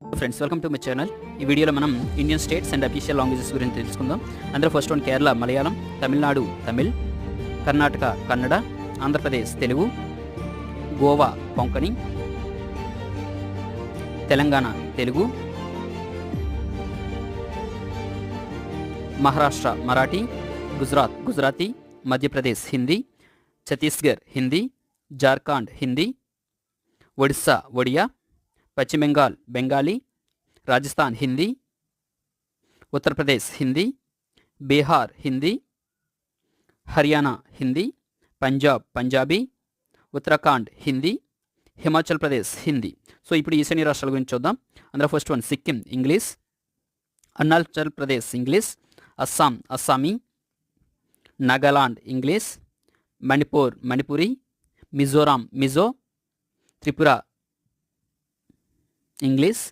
Friends, welcome to my channel. ఈ వీడియోలో మనం Indian states and official languages గురించి తెలుసుకుందాం. అందులో ఫస్ట్ వన్ కేరళ మలయాళం, తమిళనాడు తమిళ్, కర్ణాటక కన్నడ, ఆంధ్రప్రదేశ్ తెలుగు, గోవా కొంకణి, తెలంగాణ తెలుగు, మహారాష్ట్ర మరాఠీ, గుజరాత్ గుజరాతీ, మధ్యప్రదేశ్ హిందీ, ఛత్తీస్గఢ్ హిందీ, జార్ఖండ్ హిందీ, ఒడిస్సా ఒడియా, పశ్చిమ బెంగాల్ బెంగాలీ, రాజస్థాన్ హిందీ, ఉత్తరప్రదేశ్ హిందీ, బీహార్ హిందీ, హర్యానా హిందీ, పంజాబ్ పంజాబీ, ఉత్తరాఖండ్ హిందీ, హిమాచల్ ప్రదేశ్ హిందీ. సో ఇప్పుడు ఈశాన్య రాష్ట్రాల గురించి చూద్దాం. అందులో first one Sikkim English, Arunachal Pradesh English, Assam Assamese, Nagaland English, Manipur Manipuri, Mizoram Mizo, Tripura English,